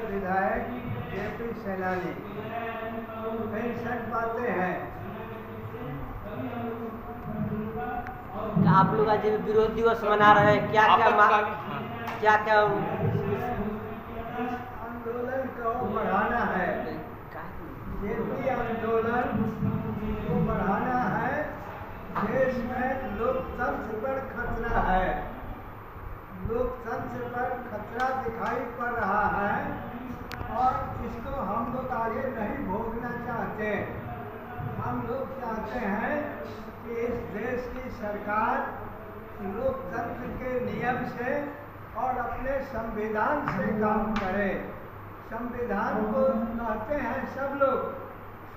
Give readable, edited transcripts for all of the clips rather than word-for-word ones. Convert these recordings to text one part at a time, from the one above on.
विधायक जेपी सेनानी कई सच बातें हैं। आप लोग आज विरोध दिवस मना रहे हैं, क्या क्या आंदोलन को बढ़ाना है, जेपी आंदोलन को बढ़ाना है। देश में लोकतंत्र पर खतरा है, लोकतंत्र पर खतरा दिखाई पड़ रहा है और इसको हम लोग आगे नहीं भोगना चाहते। हम लोग चाहते हैं कि इस देश की सरकार लोकतंत्र के नियम से और अपने संविधान से काम करे। संविधान को कहते हैं सब लोग,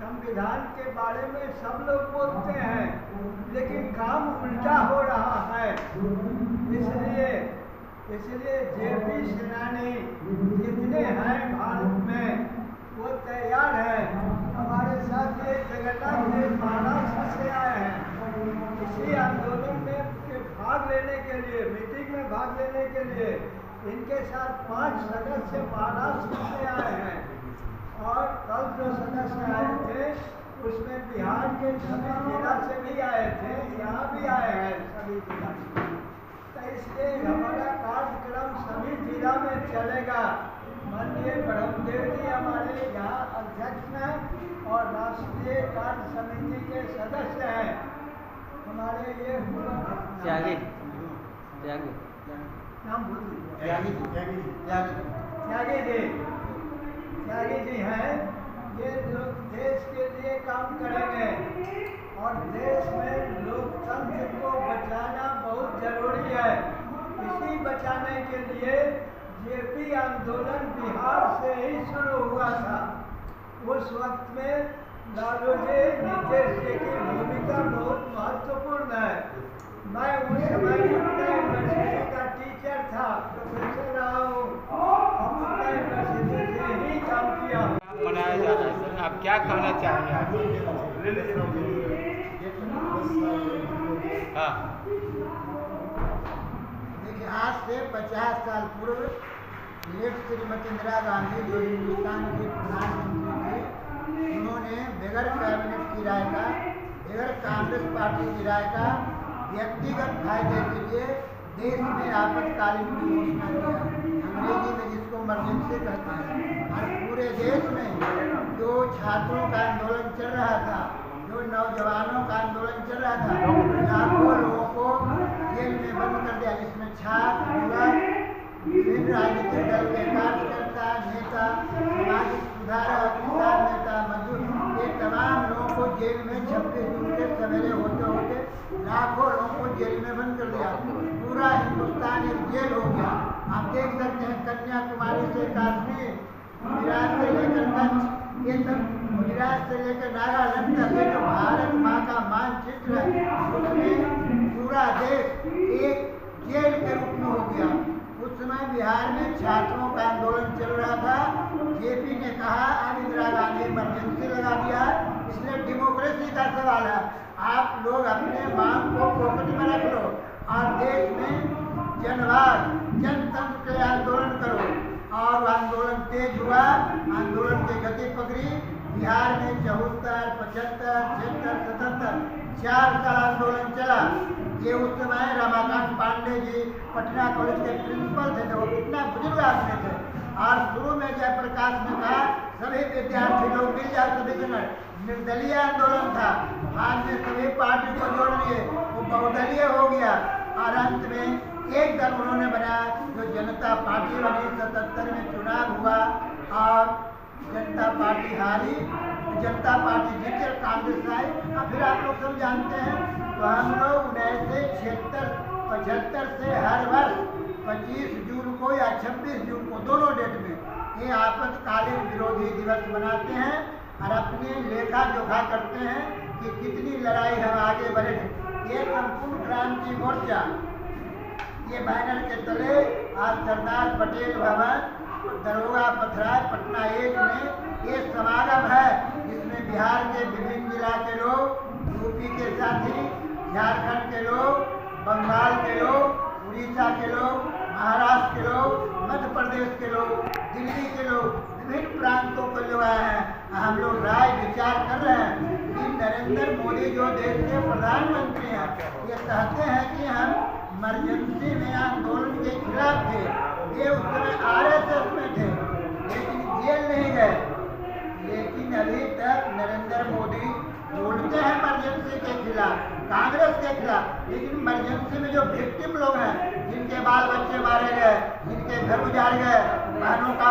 संविधान के बारे में सब लोग बोलते हैं, लेकिन काम उल्टा हो रहा है। इसलिए जेपी सेनानी जितने हैं भारत में वो तैयार है। हमारे साथ ये जगन्नाथ देव महाराष्ट्र से आए हैं। इसी आंदोलन में भाग लेने के लिए, मीटिंग में भाग लेने के लिए इनके साथ 5 सदस्य महाराष्ट्र से आए हैं और कल जो सदस्य आए थे उसमें बिहार के सभी जिला से भी आए थे, यहाँ भी आए हैं सभी जिला से। तो इसलिए हमारा कार्यक्रम सभी जिला में चलेगा। माननीय ब्रह्मदेव जी हमारे यहाँ अध्यक्ष हैं और राष्ट्रीय कार्य समिति के सदस्य हैं। हमारे ये त्यागी नाम त्यागी जी हैं। ये लोग देश के लिए काम करेंगे और देश में लोकतंत्र को बचाना बहुत जरूरी है। इसी बचाने के लिए जेपी आंदोलन बिहार से ही शुरू हुआ था। उस वक्त में लालू जी, नीतीश जी की भूमिका बहुत महत्वपूर्ण है। मैं उस समय पटना यूनिवर्सिटी का टीचर था, प्रोफेसर रहा हूँ और पटना यूनिवर्सिटी से ही काम किया। मनाया जा रहा है सर, आप क्या कहना चाहेंगे आप? हाँ, देखिए आज से 50 साल पूर्व श्रीमती इंदिरा गांधी जो हिंदुस्तान की प्रधानमंत्री थी, उन्होंने बगैर कैबिनेट की राय का, बगैर कांग्रेस पार्टी की राय का व्यक्तिगत फायदे के लिए देश में आपातकालीन की घोषणा किया। अंग्रेजी में जिसको इमरजेंसी कहते हैं। और पूरे देश में जो छात्रों का आंदोलन चल रहा था, जो नौजवानों का आंदोलन चल रहा था, लाखों लोगों को जेल में बंद कर दिया, जिसमें छात्र, युवा, विभिन्न राजनीतिक दल के कार्यकर्ता, नेता, सामाजिक सुधारक, किसान नेता, मजदूर, ये तमाम लोगों को जेल में 26 जून के सवेरे होते होते लाखों लोगों को जेल में बंद कर दिया। पूरा हिंदुस्तान एक जेल हो गया। आप देख सकते हैं कन्याकुमारी से कश्मीर, गुजरात से लेकर कच्छ, ये सब गुजरात से लेकर नागालैंड तक ये जो भारत माँ का मानचित्र है, उसमें पूरा देश एक जेल के रूप में हो गया। उस समय बिहार में छात्रों का आंदोलन चल रहा था। जेपी ने कहा अब इंदिरा गांधी इमरजेंसी लगा दिया, इसलिए डेमोक्रेसी का सवाल है। आप लोग अपने मांग को पॉकेट में रख लो और देश में जनवाद, जनतंत्र के आंदोलन करो। और आंदोलन तेज हुआ, आंदोलन की गति पकड़ी। बिहार में 74, 75, 76, 77 4 साल आंदोलन चला। ये उस समय रमाकांत पांडे जी पटना कॉलेज के प्रिंसिपल थे, वो कितना बुजुर्ग आदमी थे। और शुरू में जयप्रकाश ने कहा सभी विद्यार्थी लोग मिल जाए, सभी जगह निर्दलीय आंदोलन था। बाद में सभी पार्टी को जोड़ लिए, वो बहुदलीय हो गया और अंत में एक दल उन्होंने बनाया जो जनता पार्टी बनी। 77 में चुनाव हुआ और जनता पार्टी हारी, जनता पार्टी जीत कर कांग्रेस आई। और फिर आप लोग सब जानते हैं तो हम लोग 1976 से हर वर्ष 25 जून को या 26 जून को दोनों डेट में ये आपातकालीन विरोधी दिवस मनाते हैं और अपनी लेखा जोखा करते हैं कि कितनी लड़ाई हम आगे बढ़े। ये संपूर्ण क्रांति मोर्चा, ये बैनर के तले आज सरदार पटेल भवन, दरोगा पथराय, पटना 1 में ये समागम है, जिसमें बिहार के विभिन्न जिला के लोग, यूपी साथी झारखंड के लोग, बंगाल के लोग, उड़ीसा के लोग, महाराष्ट्र के लोग, मध्य प्रदेश के लोग, दिल्ली के लोग, विभिन्न प्रांतों के लोग आए हैं। हम लोग राय विचार कर रहे हैं कि नरेंद्र मोदी जो देश के प्रधानमंत्री हैं, ये कहते हैं कि हम इमरजेंसी में आंदोलन के खिलाफ थे। ये उस समय RSS में थे, लेकिन जेल नहीं गए। लेकिन अभी तक नरेंद्र मोदी बोलते हैं इमरजेंसी के खिलाफ, कांग्रेस के खिलाफ, लेकिन इमरजेंसी में जो विक्टिम लोग हैं, जिनके बाल बच्चे मारे गए, जिनके घर उजाड़ गए, बहनों का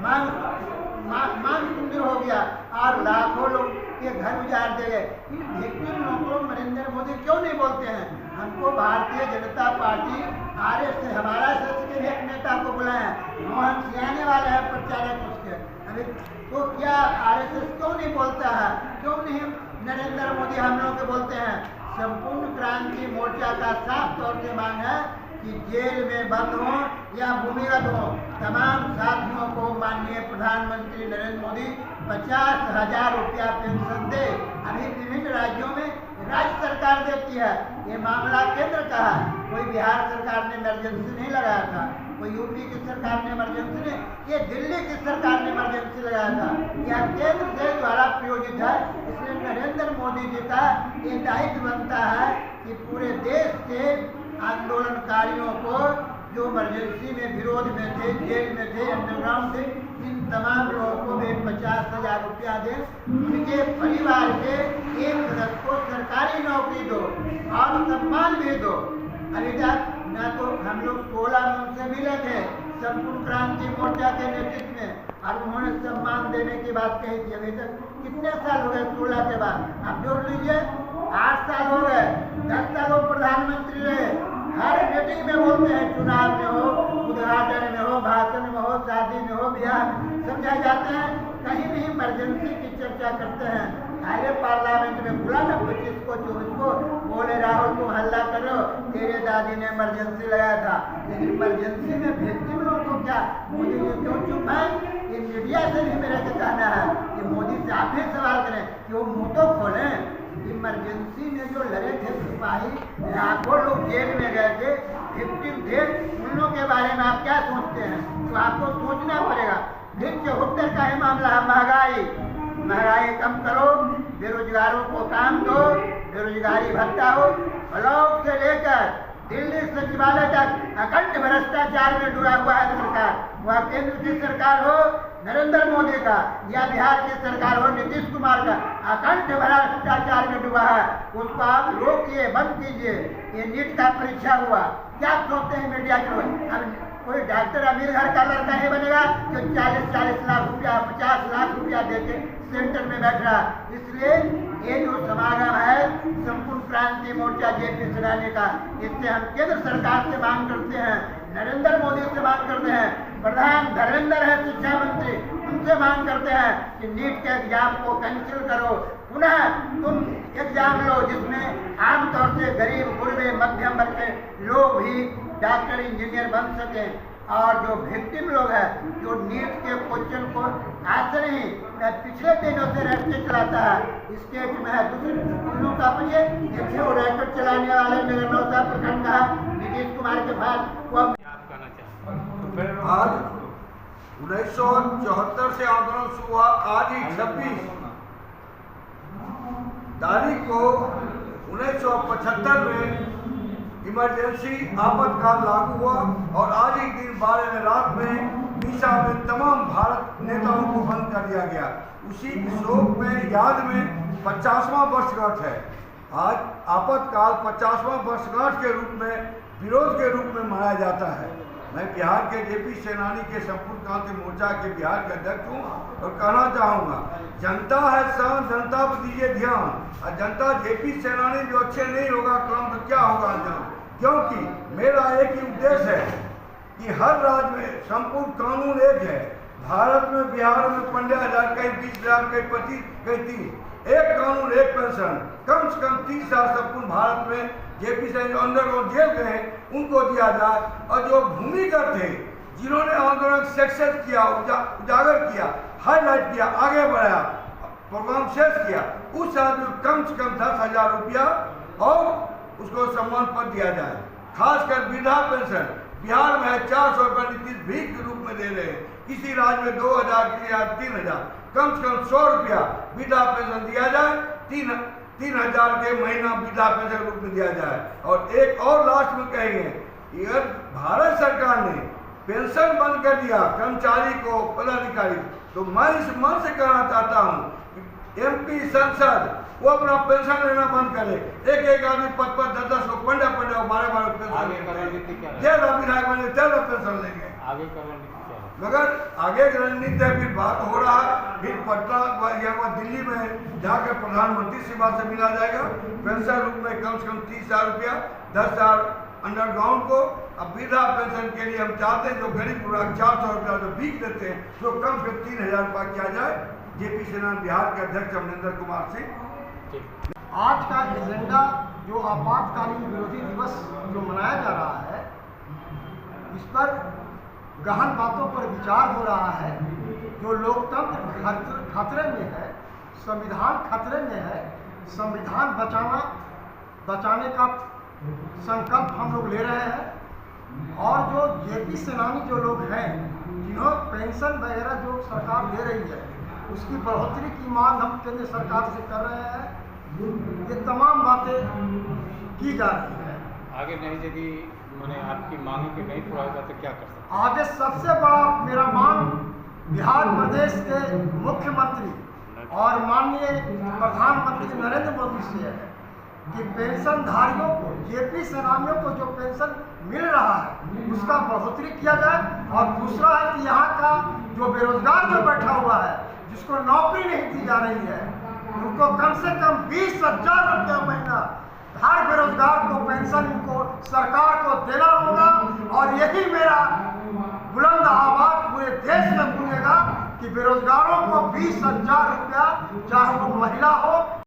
मांग सुंदर हो गया और लाखों लोग के घर उजाड़ दिए गए, इन विक्टिम लोगों को नरेंद्र मोदी क्यों नहीं बोलते हैं? हमको भारतीय जनता पार्टी RSS हमारा के एक नेता को बुलाया है, मोहन सियाने वाले हैं प्रचारक उसके। अभी तो क्या RSS क्यों नहीं बोलता है? क्यों नहीं नरेंद्र मोदी हम लोग के बोलते हैं? संपूर्ण क्रांति मोर्चा का साफ तौर से मांग है कि जेल में बंद हो या भूमिगत हो, तमाम साथियों को माननीय प्रधानमंत्री नरेंद्र मोदी 50,000 रुपया पेंशन दे। अभी विभिन्न राज्यों में राज्य सरकार देती है, ये मामला केंद्र का है। कोई बिहार सरकार ने इमरजेंसी नहीं लगाया था, कोई यूपी की सरकार ने इमरजेंसी नहीं, ये दिल्ली की सरकार ने इमरजेंसी लगाया था। यह केंद्र के द्वारा प्रायोजित है, इसलिए नरेंद्र मोदी जी का ये दायित्व बनता है कि पूरे देश के आंदोलनकारियों को जो इमरजेंसी में विरोध में थे, जेल में थे, अंडरग्राउंड थे, इन तमाम लोगों को भी 50,000 रुपया दें। उनके परिवार के एक सदस्य को सरकारी नौकरी दो और सम्मान भी दो। अभी तक न तो हम लोग 16 में उनसे मिले थे संपूर्ण क्रांति मोर्चा के नेतृत्व में, और उन्होंने सम्मान देने की बात कही थी। अभी तक कितने साल हो गए 16 के बाद? आप जोड़ लीजिए, 8 साल हो गए। 10 साल वो प्रधानमंत्री रहे, हर मीटिंग में बोलते हैं, चुनाव में हो, उद्घाटन में हो, भाषण में हो, शादी में हो, ब्याह समझाए जाते हैं, कहीं भी इमरजेंसी की चर्चा करते हैं। अरे पार्लियामेंट में बुला ना 25 को 24 को, बोले राहुल तुम हल्ला करो, तेरे दादी ने इमरजेंसी लगाया था। लेकिन इमरजेंसी में विक्टिम लोगों को क्या मोदी जी क्यों चुप है? ये मीडिया से भी मेरा कहना है कि मोदी से आप भी सवाल करें कि वो मुंह तो खोलें। इमरजेंसी में जो लड़े थे सिपाही, लाखों लोग जेल में गए थे, विक्टिम थे, उन लोगों के बारे में आप क्या सोचते हैं? तो आपको सोचना पड़ेगा। फिर 74 का ही मामला है, महंगाई कम करो, बेरोजगारों को काम दो, बेरोजगारी भत्ता हो, ब्लॉक से लेकर दिल्ली सचिवालय तक अखंड भ्रष्टाचार में डूबा हुआ है सरकार। वह केंद्र की सरकार हो नरेंद्र मोदी का या बिहार की सरकार हो नीतीश कुमार का, अखंड भ्रष्टाचार में डूबा है। उसको आप रोकिए, बंद कीजिए। ये नीट का परीक्षा हुआ, क्या सोचते हैं मीडिया के लोग? अब कोई डॉक्टर अमीर घर का लड़का नहीं बनेगा जो 40-40 लाख रुपया, 50 लाख रुपया देके सेंटर में बैठ रहा। इसलिए ये जो समागम है संपूर्ण क्रांति मोर्चा JP सेनानी का, इससे हम केंद्र सरकार से मांग करते हैं, नरेंद्र मोदी से मांग करते हैं, प्रधान धर्मेंद्र है शिक्षा मंत्री, उनसे मांग करते हैं कि नीट के एग्जाम को कैंसिल करो, पुनः तुम एग्जाम लो जिसमें आमतौर से गरीब, गुरबे, मध्यम वर्ग के लोग भी डॉक्टर, इंजीनियर बन सके। और जो विक्टिम लोग हैं, जो नीट के क्वेश्चन को आज से नहीं, मैं पिछले दिनों से रैकेट चलाता है, स्टेट में है दूसरे उन लोगों का मुझे जैसे वो रैकेट चलाने वाले नगर नौसा प्रखंड का नीतीश कुमार के बाद वो आज 1974 से आंदोलन शुरू हुआ। आज ही 26 तारीख को 1975 में इमरजेंसी आपातकाल लागू हुआ और आज ही दिन 12 रात में मीसा में तमाम भारत नेताओं को बंद कर दिया गया। उसी शोक में याद में 50वां वर्षगांठ है। आज आपातकाल 50वां वर्षगांठ के रूप में, विरोध के रूप में मनाया जाता है। मैं बिहार के JP सेनानी के संपूर्ण क्रांति मोर्चा के बिहार के अध्यक्ष हूँ और कहना चाहूँगा, जनता है शान, जनता पर दीजिए ध्यान। और जनता JP सेनानी जो अच्छे नहीं होगा कलम तो क्या होगा अंजाम? क्योंकि मेरा एक ही उद्देश्य है कि हर राज्य में संपूर्ण कानून एक है। भारत में, बिहार में 15,000, कहीं 20,000, कहीं 25, कहीं 30, एक कानून एक पेंशन। कम से कम 30 साल संपूर्ण भारत में JP से जो अंडरग्राउंड जेल गए उनको दिया जाए। और जो भूमिगत थे, जिन्होंने आंदोलन सक्सेस किया, उजागर किया, हाईलाइट किया, आगे बढ़ाया, प्रोग्राम शेष किया, उस आदमी को कम से कम 10,000 रुपया और उसको सम्मान पत्र दिया जाए। खासकर वृद्धा पेंशन बिहार में है 400 रुपये नीतीश भीख के रूप में दे रहे हैं। किसी राज्य में 2,000 या 3,000, कम से कम 100 रुपया वृद्धा पेंशन दिया जाए। 3,000 के महीना वृद्धा पेंशन के रूप में दिया जाए। और एक और लास्ट में कहेंगे, अगर भारत सरकार ने पेंशन बंद कर दिया कर्मचारी को, पदाधिकारी, तो मैं इस मन से कहना चाहता हूँ कि MP संसद वो अपना पेंशन लेना बंद करे। एक आदमी 5-5, 10-10 को पंडा 12-12 पेंशन विधायक बने 13 पेंशन लेंगे। आगे का रणनीति क्या है? मगर आगे की रणनीति है, फिर बात हो रहा है, फिर पटना या दिल्ली में जाकर प्रधानमंत्री से बात से मिला जाएगा। पेंशन रूप में कम से कम 30,000 रुपया, 10,000 अंडरग्राउंड को। अब वृद्धा पेंशन के लिए हम चाहते हैं जो गरीब पूरा 400 रुपया जो भीख देते हैं, जो कम से कम 3,000 रुपया किया जाए। JP सेना बिहार के अध्यक्ष अमरिंदर कुमार सिंह। आज का एजेंडा जो आपातकालीन विरोधी दिवस जो मनाया जा रहा है, इस पर गहन बातों पर विचार हो रहा है। जो लोकतंत्र खतरे में है, संविधान खतरे में है, संविधान बचाने का संकल्प हम लोग ले रहे हैं। और जो JP सेनानी जो लोग हैं, जिन्हों पेंशन वगैरह जो सरकार दे रही है, उसकी बढ़ोतरी की मांग हम केंद्र सरकार से कर रहे हैं। ये तमाम बातें की जा रही है। आगे नहीं यदि मैंने आपकी मांगों के नहीं पूरा होगा तो क्या कर सकते हैं? आगे सबसे बड़ा मेरा मांग बिहार प्रदेश के मुख्यमंत्री और माननीय प्रधानमंत्री नरेंद्र मोदी से है कि पेंशनधारियों को, JP सेनानियों को जो पेंशन मिल रहा है उसका बढ़ोतरी किया जाए। और दूसरा है कि यहाँ का जो बेरोजगार जो बैठा हुआ है, जिसको नौकरी नहीं दी जा रही है, उनको कम से कम 20,000 रुपया महीना हर बेरोजगार को पेंशन इनको सरकार को देना होगा। और यही मेरा बुलंद आवाज पूरे देश में गूंजेगा कि बेरोजगारों को 20,000 रुपया, चाहे वो महिला हो